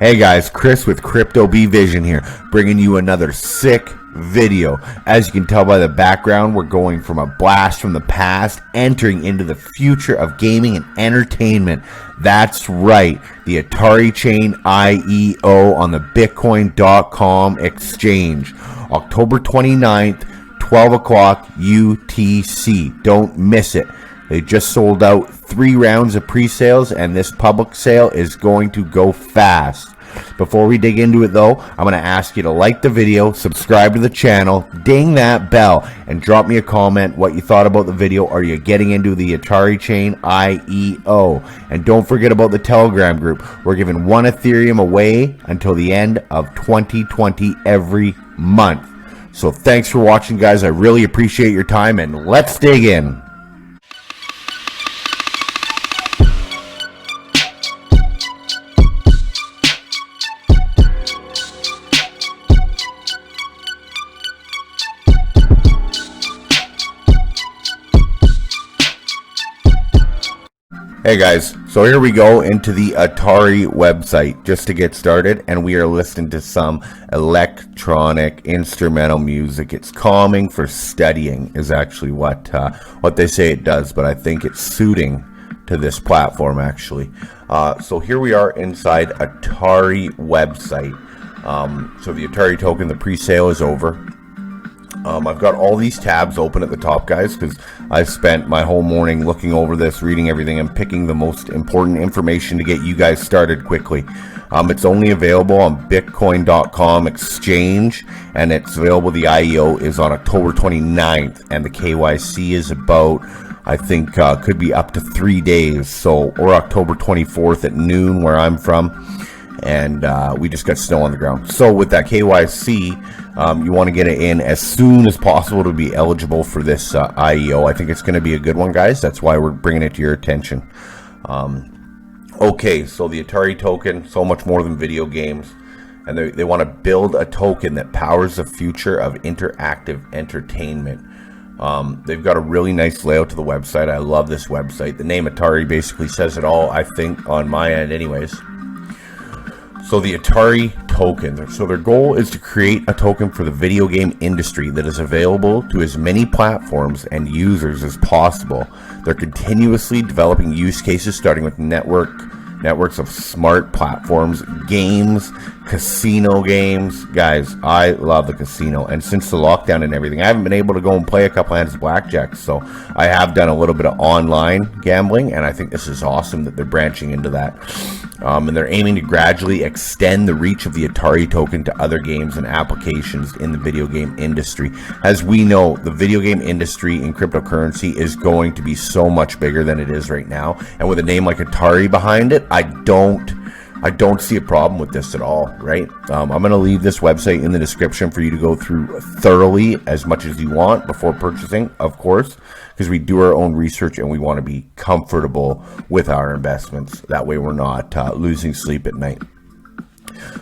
Hey guys, Chris with Crypto Bee Vision here, bringing you another sick video. As you can tell by the background, we're going from a blast from the past, entering into the future of gaming and entertainment. That's right, the AtariChain IEO on the Bitcoin.com exchange, October 29th, 12 o'clock UTC. Don't miss it. They just sold out 3 rounds of pre-sales, and this public sale is going to go fast. Before we dig into it though, I'm going to ask you to like the video, subscribe to the channel, ding that bell, and drop me a comment what you thought about the video. Are you getting into the AtariChain IEO? And don't forget about the Telegram group. We're giving 1 Ethereum away until the end of 2020 every month. So thanks for watching, guys. I really appreciate your time, and let's dig in. Hey guys, so here we go into the ATARI website just to get started, and we are listening to some electronic instrumental music. It's calming for studying is actually what they say it does, but I think it's suiting to this platform actually. So here we are inside ATARI website. So the ATARI token, the pre-sale is over. I've got all these tabs open at the top, guys, because I've spent my whole morning looking over this, reading everything, and picking the most important information to get you guys started quickly. It's only available on Bitcoin.com exchange, and it's available. The IEO is on October 29th, and the KYC is about, I think, could be up to 3 days. So, or October 24th at noon, where I'm from. And we just got snow on the ground. So with that KYC, you want to get it in as soon as possible to be eligible for this IEO. I think it's going to be a good one, guys. That's why we're bringing it to your attention. Okay, so the ATARI token, so much more than video games. And they want to build a token that powers the future of interactive entertainment. They've got a really nice layout to the website. I love this website. The name ATARI basically says it all, I think, on my end anyways. So the ATARI token, so their goal is to create a token for the video game industry that is available to as many platforms and users as possible. They're continuously developing use cases, starting with networks of smart platforms, games, casino games. Guys, I love the casino, and since the lockdown and everything, I haven't been able to go and play a couple hands of blackjack, so I have done a little bit of online gambling, and I think this is awesome that they're branching into that. And they're aiming to gradually extend the reach of the ATARI token to other games and applications in the video game industry. As we know, the video game industry in cryptocurrency is going to be so much bigger than it is right now, and with a name like ATARI behind it, I don't see a problem with this at all, right? I'm going to leave this website in the description for you to go through thoroughly as much as you want before purchasing, of course, because we do our own research and we want to be comfortable with our investments. That way we're not losing sleep at night.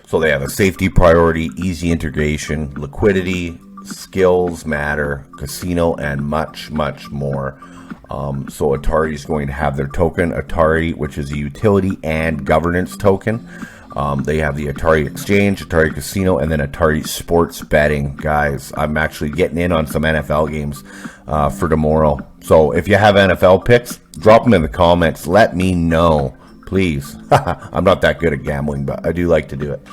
So they have a safety priority, easy integration, liquidity, skills matter, casino, and much, much more. So ATARI is going to have their token, ATARI, which is a utility and governance token. They have the ATARI Exchange, ATARI Casino, and then ATARI Sports Betting. Guys, I'm actually getting in on some NFL games for tomorrow. So if you have NFL picks, drop them in the comments. Let me know, please. I'm not that good at gambling, but I do like to do it.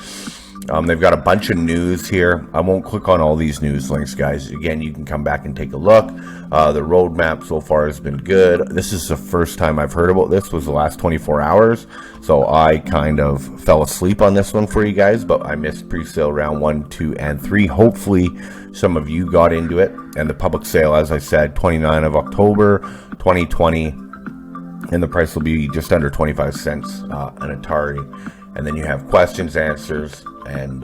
They've got a bunch of news here. I won't click on all these news links, guys. Again, you can come back and take a look. The roadmap so far has been good. This is the first time I've heard about this, was the last 24 hours. So I kind of fell asleep on this one for you guys, but I missed pre-sale round 1, 2, and 3. Hopefully some of you got into it. And the public sale, as I said, 29 of October 2020. And the price will be just under 25 cents an ATARI. And then you have questions, answers, and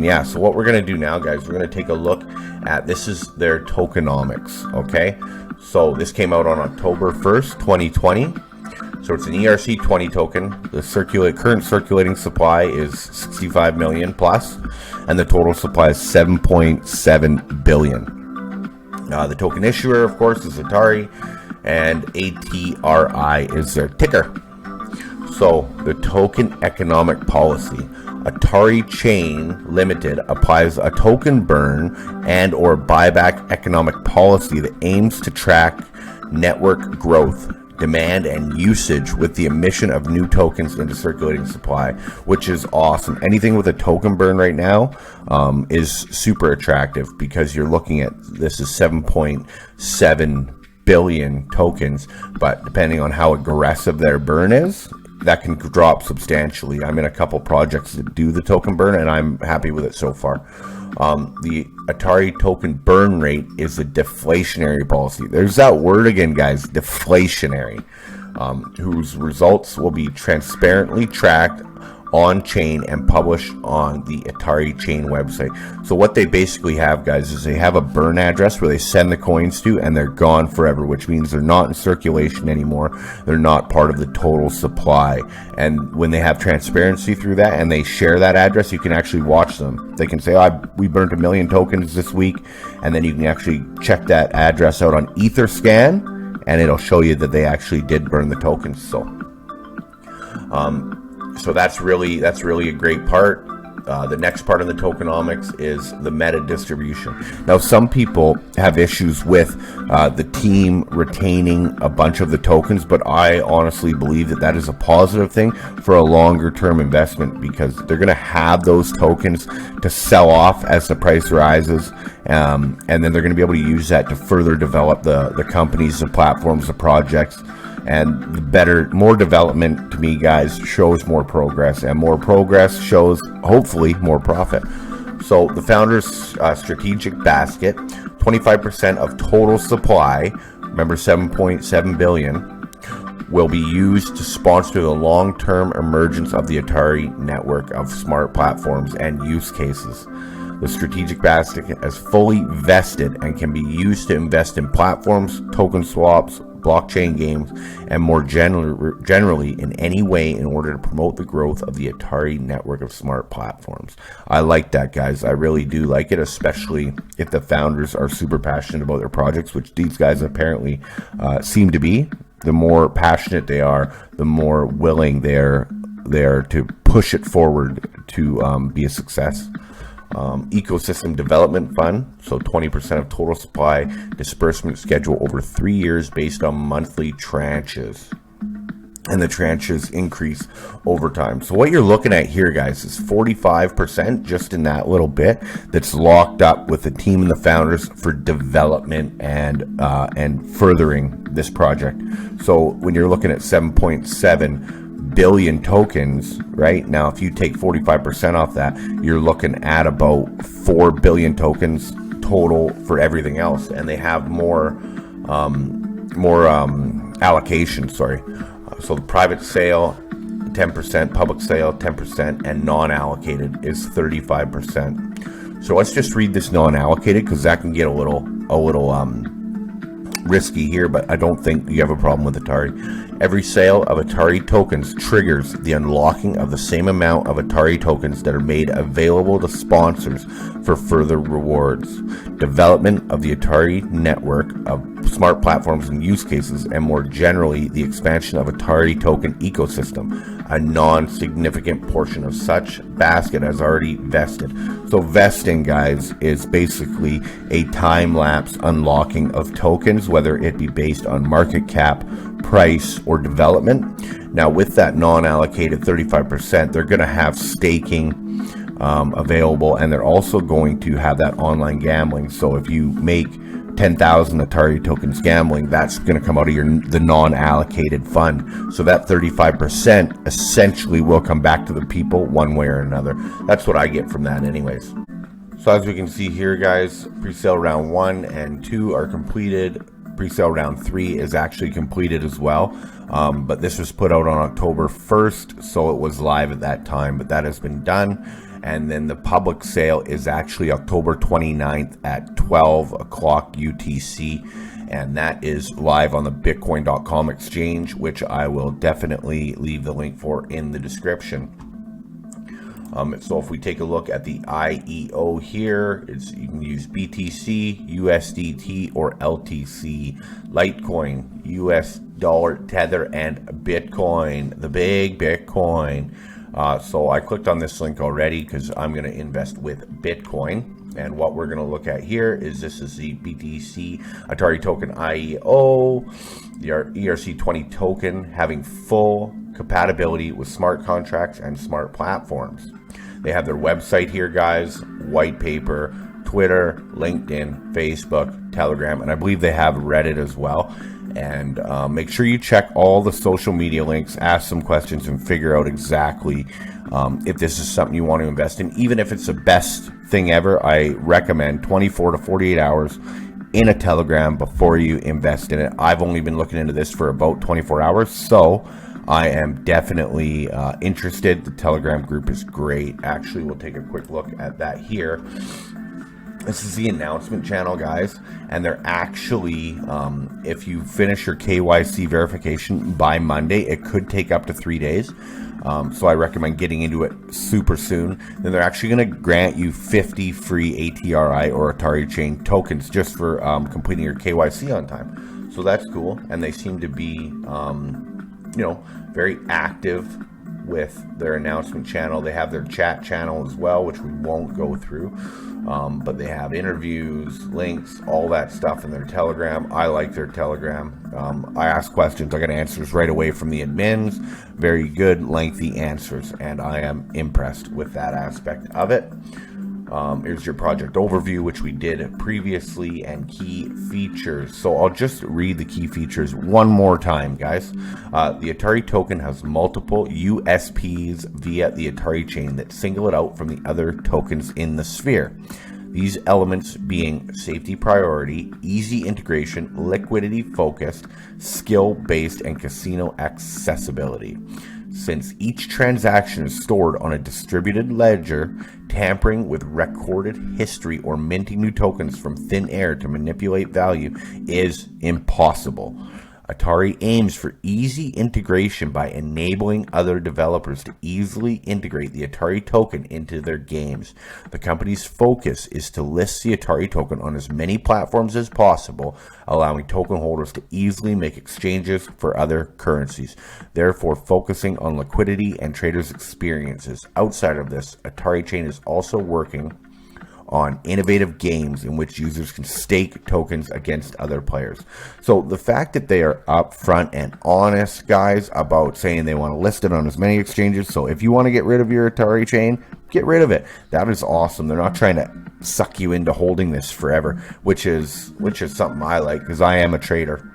yeah. So what we're going to do now, guys, we're going to take a look at, this is their tokenomics, okay? So this came out on October 1st, 2020. So it's an ERC20 token. The current circulating supply is 65 million plus, and the total supply is 7.7 billion. The token issuer, of course, is ATARI, and ATRI is their ticker. So the token economic policy. AtariChain Limited applies a token burn and or buyback economic policy that aims to track network growth, demand, and usage with the emission of new tokens into circulating supply, which is awesome. Anything with a token burn right now is super attractive, because you're looking at, this is 7.7 billion tokens, but depending on how aggressive their burn is, that can drop substantially. I'm in a couple projects that do the token burn, and I'm happy with it so far. The ATARI token burn rate is a deflationary policy. There's that word again, guys, deflationary, whose results will be transparently tracked on chain and published on the AtariChain website. So what they basically have, guys, is they have a burn address where they send the coins to, and they're gone forever, which means they're not in circulation anymore. They're not part of the total supply. And when they have transparency through that and they share that address, you can actually watch them. They can say, we burned 1 million tokens this week, and then you can actually check that address out on EtherScan, and it'll show you that they actually did burn the tokens. So that's really a great part. The next part of the tokenomics is the meta distribution. Now, some people have issues with the team retaining a bunch of the tokens, but I honestly believe that that is a positive thing for a longer term investment, because they're going to have those tokens to sell off as the price rises, and then they're going to be able to use that to further develop the companies, the platforms, the projects. And more development, to me, guys, shows more progress, and more progress shows, hopefully, more profit. So the founders' strategic basket, 25% of total supply, remember 7.7 billion, will be used to sponsor the long-term emergence of the ATARI network of smart platforms and use cases. The strategic basket is fully vested and can be used to invest in platforms, token swaps, blockchain games, and more generally in any way in order to promote the growth of the ATARI network of smart platforms. I like that, guys. I really do like it, especially if the founders are super passionate about their projects, which these guys apparently seem to be. The more passionate they are, the more willing they're to push it forward to be a success. Ecosystem Development Fund, so 20% of total supply, disbursement schedule over 3 years based on monthly tranches, and the tranches increase over time. So what you're looking at here, guys, is 45% just in that little bit that's locked up with the team and the founders for development and furthering this project. So when you're looking at 7.7 billion tokens right now, if you take 45% off that, you're looking at about 4 billion tokens total for everything else, and they have more allocation. So the private sale 10%, public sale 10%, and non-allocated is 35%. So let's just read this non-allocated, because that can get a little risky here, but I don't think you have a problem with ATARI. Every sale of ATARI tokens triggers the unlocking of the same amount of ATARI tokens that are made available to sponsors for further rewards. Development of the ATARI network of smart platforms and use cases, and more generally, the expansion of ATARI token ecosystem. A non-significant portion of such basket has already vested. So vesting, guys, is basically a time-lapse unlocking of tokens, whether it be based on market cap, price, or development. Now, with that non-allocated 35%, they're going to have staking available, and they're also going to have that online gambling. So if you make 10,000 ATARI tokens gambling, that's going to come out of the non-allocated fund. So that 35% essentially will come back to the people one way or another. That's what I get from that anyways. So as we can see here, guys, pre-sale round 1 and 2 are completed. Pre-sale round 3 is actually completed as well, but this was put out on October 1st, so it was live at that time, but that has been done. And then the public sale is actually October 29th at 12 o'clock UTC, and that is live on the Bitcoin.com exchange, which I will definitely leave the link for in the description. So if we take a look at the IEO here, you can use BTC, USDT, or LTC, Litecoin, US dollar, Tether, and Bitcoin, the big Bitcoin. So I clicked on this link already because I'm going to invest with Bitcoin. And what we're going to look at here is this is the BTC ATARI Token IEO, the ERC20 token having full compatibility with smart contracts and smart platforms. They have their website here, guys, white paper, Twitter, LinkedIn, Facebook, Telegram, and I believe they have Reddit as well. And make sure you check all the social media links, ask some questions, and figure out exactly if this is something you want to invest in. Even if it's the best thing ever, I recommend 24 to 48 hours in a Telegram before you invest in it. I've only been looking into this for about 24 hours, so I am definitely interested. The Telegram group is great. Actually, we'll take a quick look at that here. This is the announcement channel, guys, and they're actually, if you finish your KYC verification by Monday, it could take up to 3 days. So I recommend getting into it super soon. Then they're actually going to grant you 50 free ATRI or AtariChain tokens just for completing your KYC on time. So that's cool, and they seem to be, very active with their announcement channel. They have their chat channel as well, which we won't go through, but they have interviews, links, all that stuff in their Telegram. I like their Telegram. I ask questions, I get answers right away from the admins. Very good, lengthy answers, and I am impressed with that aspect of it. Here's your project overview, which we did previously, and key features. So I'll just read the key features one more time, guys. The ATARI token has multiple USPs via the ATARI chain that single it out from the other tokens in the sphere. These elements being safety priority, easy integration, liquidity focused, skill based, and casino accessibility. Since each transaction is stored on a distributed ledger, tampering with recorded history or minting new tokens from thin air to manipulate value is impossible. ATARI aims for easy integration by enabling other developers to easily integrate the ATARI token into their games. The company's focus is to list the ATARI token on as many platforms as possible, allowing token holders to easily make exchanges for other currencies, therefore focusing on liquidity and traders' experiences. Outside of this, AtariChain is also working on innovative games in which users can stake tokens against other players. So the fact that they are upfront and honest, guys, about saying they want to list it on as many exchanges. So if you want to get rid of your ATARI chain, get rid of it. That is awesome. They're not trying to suck you into holding this forever, which is something I like because I am a trader.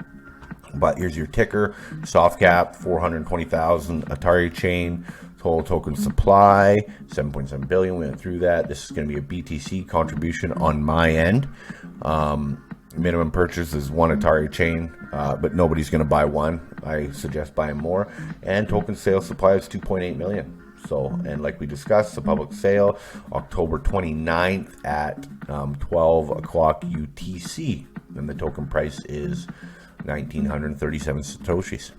But here's your ticker, soft cap, 420,000 ATARI chain. Total token supply, 7.7 billion. We went through that. This is going to be a BTC contribution on my end. Minimum purchase is one ATARI chain, but nobody's going to buy one. I suggest buying more. And token sale supply is 2.8 million. So, and like we discussed, the public sale, October 29th at 12 o'clock UTC. And the token price is 1,937 Satoshis.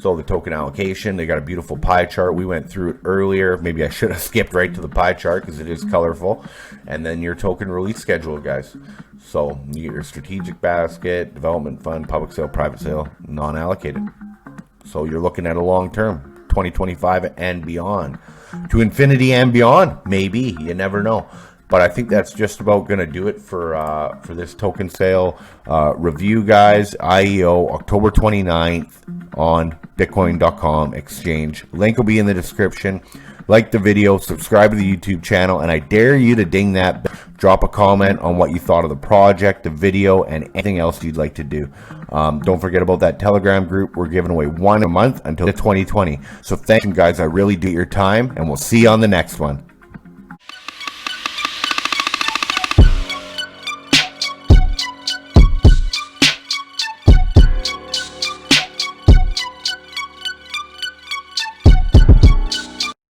So the token allocation, they got a beautiful pie chart. We went through it earlier. Maybe I should have skipped right to the pie chart because it is colorful. And then your token release schedule, guys. So you get your strategic basket, development fund, public sale, private sale, non-allocated. So you're looking at a long term, 2025 and beyond. To infinity and beyond, maybe. You never know. But I think that's just about going to do it for this token sale review, guys. IEO, October 29th on Bitcoin.com exchange. Link will be in the description. Like the video, subscribe to the YouTube channel, and I dare you to ding that bell. Drop a comment on what you thought of the project, the video, and anything else you'd like to do. Don't forget about that Telegram group. We're giving away one a month until 2020. So thank you, guys. I really do your time, and we'll see you on the next one.